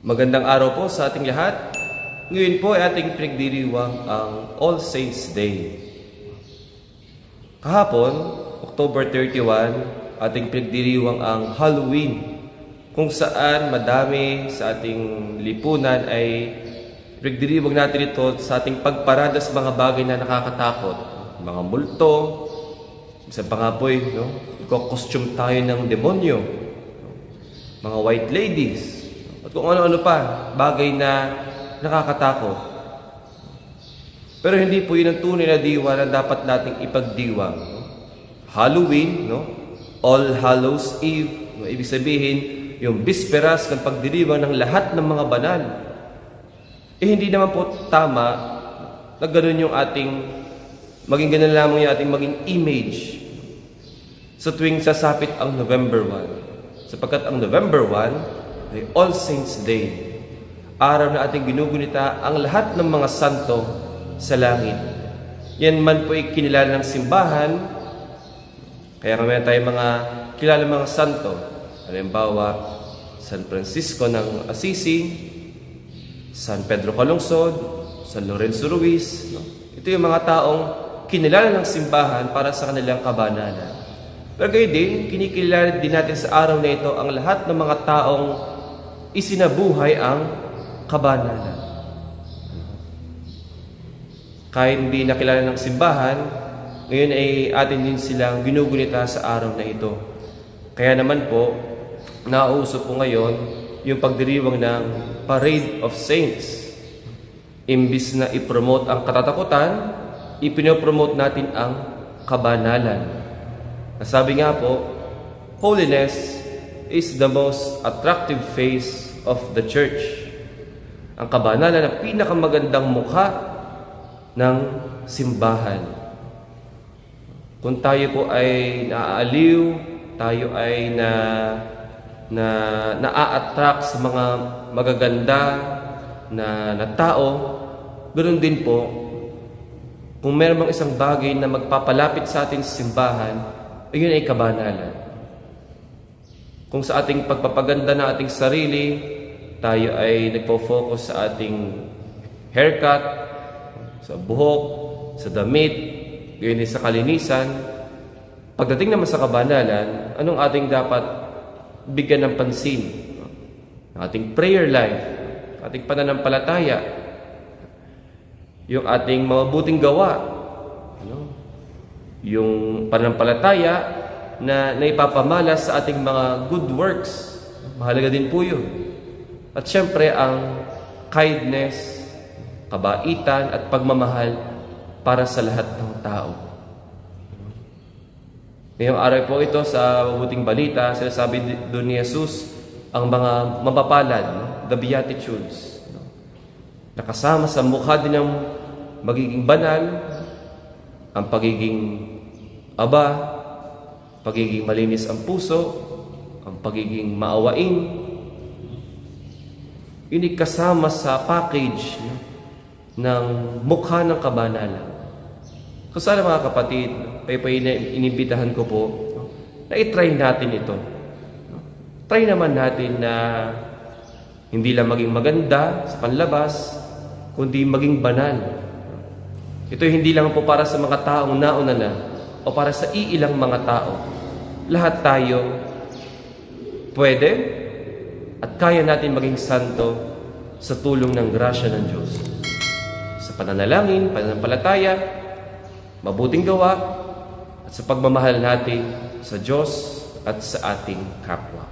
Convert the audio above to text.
Magandang araw po sa ating lahat. Ngayon po ay ating pinagdiriwang ang All Saints Day. Kahapon, October 31, ating pinagdiriwang ang Halloween, kung saan madami sa ating lipunan ay pinagdiriwang natin ito sa ating pagparada sa mga bagay na nakakatakot. Mga multo, isa pa nga po costume tayo ng demonyo, mga white ladies, at kung ano-ano pa, bagay na nakakatakot. Pero hindi po yun ang tunay na diwa na dapat nating ipagdiwang. Halloween, All Hallows Eve, ibig sabihin, yung bisperas ng pagdiriwang ng lahat ng mga banal. Hindi naman po tama na ganun yung ating, maging ganun lamang yung ating maging image sa tuwing sasapit ang November 1. Sapagkat ang November 1 ay All Saints Day, araw na ating ginugunita ang lahat ng mga santo sa langit. Yan man po ay kinilala ng simbahan, kaya kami tayong mga kilala mga santo. Halimbawa, San Francisco ng Assisi, San Pedro Calungsod, San Lorenzo Ruiz. Ito yung mga taong kinilala ng simbahan para sa kanilang kabanalan. Pero gayon din, kinikilala din natin sa araw na ito ang lahat ng mga taong isinabuhay ang kabanalan. Kahit hindi nakilala ng simbahan, ngayon ay atin din silang ginugunita sa araw na ito. Kaya naman po, nauuso po ngayon yung pagdiriwang ng Parade of Saints. Imbis na ipromote ang katatakutan, ipinopromote natin ang kabanalan. Sabi nga po, holiness is the most attractive face of the church. Ang kabanalan ang pinakamagandang mukha ng simbahan. Kung tayo po ay naaaliw, tayo ay na-attract sa mga magaganda na tao, ganoon din po, kung meron mang isang bagay na magpapalapit sa ating simbahan, ayun ay kabanalan. Kung sa ating pagpapaganda ng ating sarili, tayo ay nagpo-focus sa ating haircut, sa buhok, sa damit, gayon din sa kalinisan. Pagdating naman sa kabanalan, anong ating dapat bigyan ng pansin? Ang ating prayer life, ating pananampalataya, yung ating mabuting gawa, yung pananampalataya na naipapamalas sa ating mga good works. Mahalaga din po yun. At syempre, ang kindness, kabaitan, at pagmamahal para sa lahat ng tao. Ngayong araw po ito sa mabuting balita, sinasabi doon ni Jesus ang mga mapapalad, the Beatitudes. Nakasama sa mukha din ng magiging banal, ang pagiging aba, pagiging malinis ang puso, ang pagiging maawain. Yun kasama sa package ng mukha ng kabanalan. So sana mga kapatid, inibitahan ko po na itry natin ito. Try naman natin na hindi lang maging maganda sa panlabas, kundi maging banal. Ito hindi lang po para sa mga taong nauna na o para sa iilang mga tao. Lahat tayo pwede at kaya natin maging santo sa tulong ng grasya ng Diyos. Sa pananalangin, pananampalataya, mabuting gawa, at sa pagmamahal natin sa Diyos at sa ating kapwa.